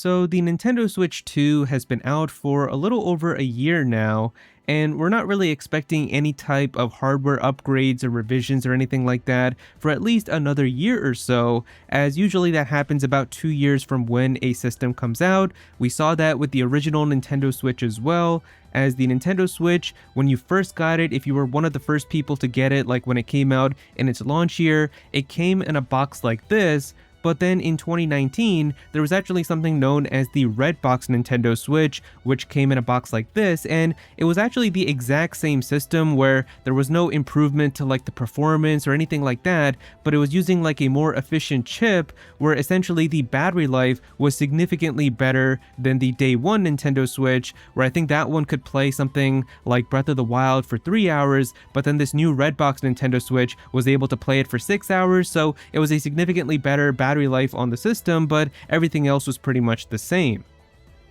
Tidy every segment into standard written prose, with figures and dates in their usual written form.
So the Nintendo Switch 2 has been out for a little over a year now, and we're not really expecting any type of hardware upgrades or revisions or anything like that for at least another year or so, as usually that happens about 2 years from when a system comes out. We saw that with the original Nintendo Switch as well, as the Nintendo Switch, when you first got it, if you were one of the first people to get it, like when it came out in its launch year, it came in a box like this. But then in 2019, there was actually something known as the Red Box Nintendo Switch, which came in a box like this, and it was actually the exact same system where there was no improvement to like the performance or anything like that, but it was using like a more efficient chip where essentially the battery life was significantly better than the day one Nintendo Switch, where I think that one could play something like Breath of the Wild for 3 hours, but then this new Red Box Nintendo Switch was able to play it for 6 hours, so it was a significantly better battery life on the system, but everything else was pretty much the same.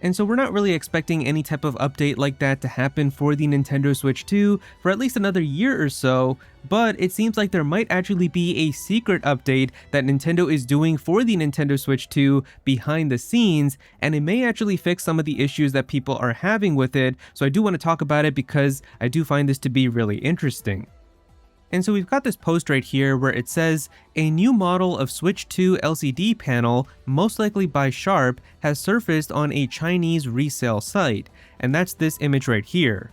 And so we're not really expecting any type of update like that to happen for the Nintendo Switch 2 for at least another year or so, but it seems like there might actually be a secret update that Nintendo is doing for the Nintendo Switch 2 behind the scenes, and it may actually fix some of the issues that people are having with it, so I do want to talk about it because I do find this to be really interesting. And so we've got this post right here where it says, a new model of Switch 2 LCD panel, most likely by Sharp, has surfaced on a Chinese resale site, and that's this image right here.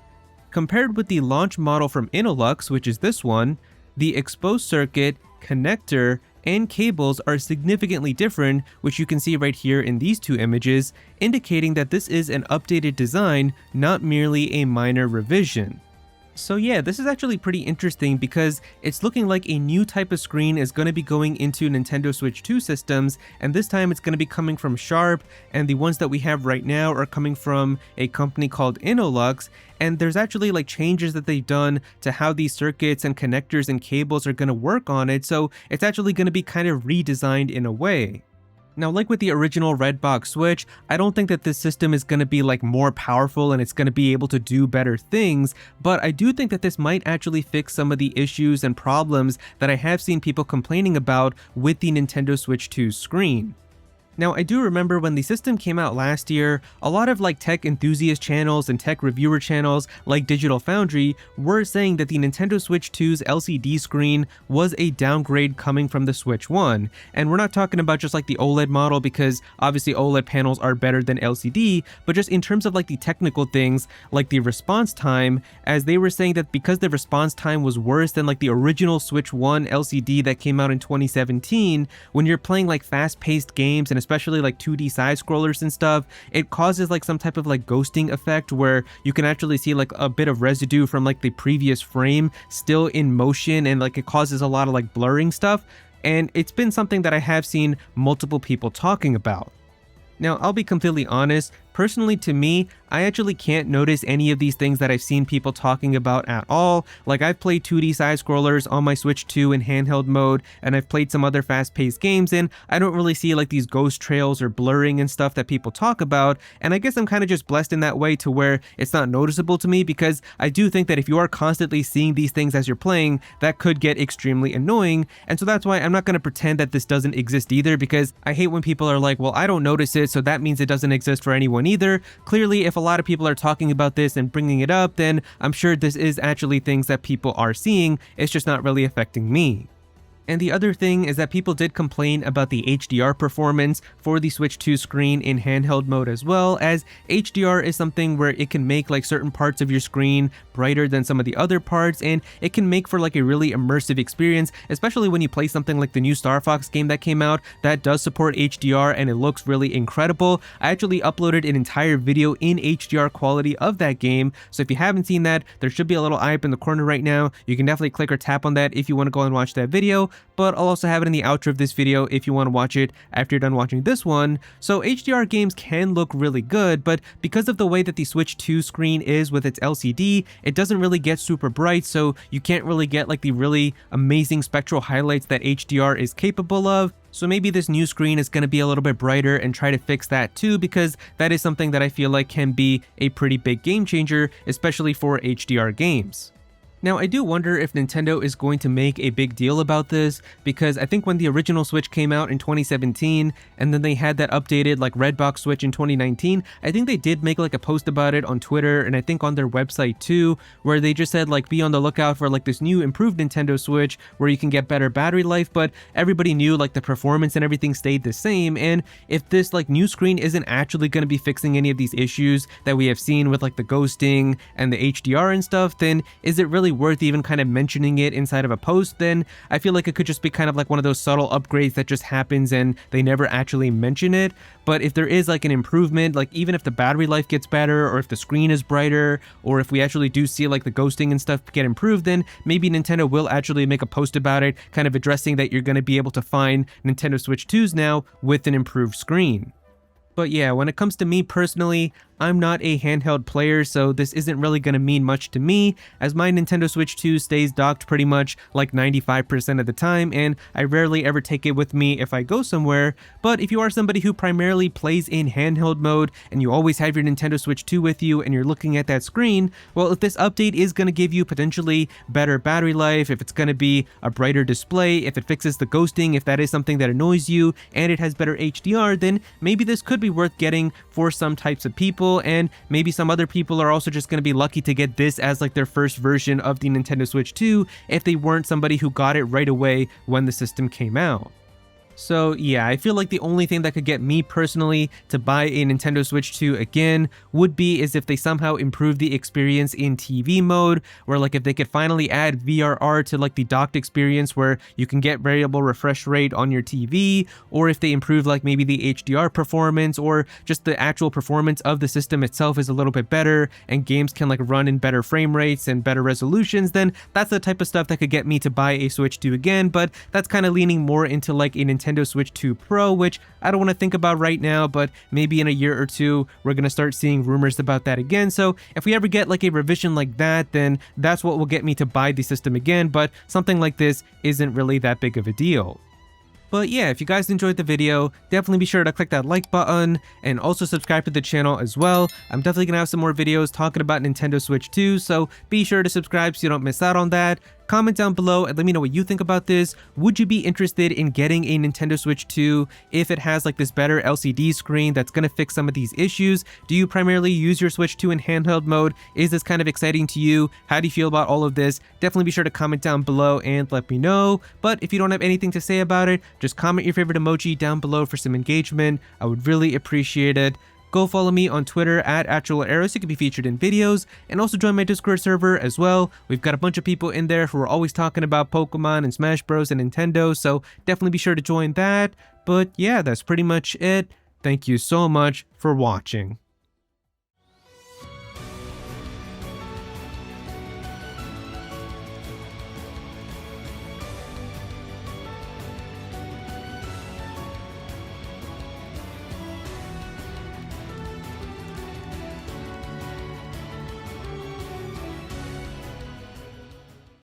Compared with the launch model from Innolux, which is this one, the exposed circuit, connector, and cables are significantly different, which you can see right here in these two images, indicating that this is an updated design, not merely a minor revision. So yeah, this is actually pretty interesting because it's looking like a new type of screen is going to be going into Nintendo Switch 2 systems, and this time it's going to be coming from Sharp, and the ones that we have right now are coming from a company called Innolux, and there's actually like changes that they've done to how these circuits and connectors and cables are going to work on it, so it's actually going to be kind of redesigned in a way. Now, like with the original Red Box Switch, I don't think that this system is going to be like more powerful and it's going to be able to do better things, but I do think that this might actually fix some of the issues and problems that I have seen people complaining about with the Nintendo Switch 2 screen. Now, I do remember when the system came out last year, a lot of like tech enthusiast channels and tech reviewer channels like Digital Foundry were saying that the Nintendo Switch 2's LCD screen was a downgrade coming from the Switch 1. And we're not talking about just like the OLED model, because obviously OLED panels are better than LCD, but just in terms of like the technical things like the response time, as they were saying that because the response time was worse than like the original Switch 1 LCD that came out in 2017, when you're playing like fast-paced games and especially like 2D side scrollers and stuff, it causes like some type of like ghosting effect where you can actually see like a bit of residue from like the previous frame still in motion, and like it causes a lot of like blurring stuff. And it's been something that I have seen multiple people talking about. Now, I'll be completely honest, personally to me, I actually can't notice any of these things that I've seen people talking about at all. Like, I've played 2D side scrollers on my Switch 2 in handheld mode, and I've played some other fast-paced games, and I don't really see like these ghost trails or blurring and stuff that people talk about, and I guess I'm kind of just blessed in that way to where it's not noticeable to me, because I do think that if you are constantly seeing these things as you're playing, that could get extremely annoying, and so that's why I'm not going to pretend that this doesn't exist either, because I hate when people are like, well, I don't notice it, so that means it doesn't exist for anyone either. Clearly, if a lot of people are talking about this and bringing it up, then I'm sure this is actually things that people are seeing. It's just not really affecting me. And the other thing is that people did complain about the HDR performance for the Switch 2 screen in handheld mode as well, as HDR is something where it can make like certain parts of your screen brighter than some of the other parts, and it can make for like a really immersive experience, especially when you play something like the new Star Fox game that came out that does support HDR and it looks really incredible. I actually uploaded an entire video in HDR quality of that game, so if you haven't seen that, there should be a little eye up in the corner right now. You can definitely click or tap on that if you want to go and watch that video, but I'll also have it in the outro of this video if you want to watch it after you're done watching this one. So HDR games can look really good, but because of the way that the Switch 2 screen is with its LCD, it doesn't really get super bright, so you can't really get like the really amazing spectral highlights that HDR is capable of. So maybe this new screen is going to be a little bit brighter and try to fix that too, because that is something that I feel like can be a pretty big game changer, especially for HDR games. Now, I do wonder if Nintendo is going to make a big deal about this, because I think when the original Switch came out in 2017, and then they had that updated like Redbox Switch in 2019, I think they did make like a post about it on Twitter, and I think on their website too, where they just said like be on the lookout for like this new improved Nintendo Switch where you can get better battery life, but everybody knew like the performance and everything stayed the same. And if this like new screen isn't actually going to be fixing any of these issues that we have seen with like the ghosting and the HDR and stuff, then is it really worth even kind of mentioning it inside of a post? Then I feel like it could just be kind of like one of those subtle upgrades that just happens and they never actually mention it. But if there is like an improvement, like even if the battery life gets better, or if the screen is brighter, or if we actually do see like the ghosting and stuff get improved, then maybe Nintendo will actually make a post about it, kind of addressing that you're going to be able to find Nintendo Switch 2s now with an improved screen. But yeah, when it comes to me personally, I'm not a handheld player, so this isn't really going to mean much to me, as my Nintendo Switch 2 stays docked pretty much like 95% of the time, and I rarely ever take it with me if I go somewhere. But if you are somebody who primarily plays in handheld mode, and you always have your Nintendo Switch 2 with you, and you're looking at that screen, well, if this update is going to give you potentially better battery life, if it's going to be a brighter display, if it fixes the ghosting, if that is something that annoys you, and it has better HDR, then maybe this could be worth getting for some types of people. And maybe some other people are also just going to be lucky to get this as like their first version of the Nintendo Switch 2 if they weren't somebody who got it right away when the system came out. So yeah, I feel like the only thing that could get me personally to buy a Nintendo Switch 2 again would be is if they somehow improve the experience in TV mode, where like if they could finally add VRR to like the docked experience where you can get variable refresh rate on your TV, or if they improve like maybe the HDR performance, or just the actual performance of the system itself is a little bit better and games can like run in better frame rates and better resolutions, then that's the type of stuff that could get me to buy a Switch 2 again. But that's kind of leaning more into like a Nintendo Switch 2 Pro, which I don't want to think about right now, but maybe in a year or two we're going to start seeing rumors about that again. So if we ever get like a revision like that, then that's what will get me to buy the system again, but something like this isn't really that big of a deal. But yeah, if you guys enjoyed the video, definitely be sure to click that like button and also subscribe to the channel as well. I'm definitely gonna have some more videos talking about Nintendo Switch 2, so be sure to subscribe so you don't miss out on that. Comment down below and let me know what you think about this. Would you be interested in getting a Nintendo Switch 2 if it has like this better LCD screen that's gonna fix some of these issues? Do you primarily use your Switch 2 in handheld mode? Is this kind of exciting to you? How do you feel about all of this? Definitely be sure to comment down below and let me know. But if you don't have anything to say about it, just comment your favorite emoji down below for some engagement. I would really appreciate it. Go follow me on Twitter at Aero so you can be featured in videos, and also join my Discord server as well. We've got a bunch of people in there who are always talking about Pokemon and Smash Bros and Nintendo, so definitely be sure to join that. But yeah, that's pretty much it. Thank you so much for watching.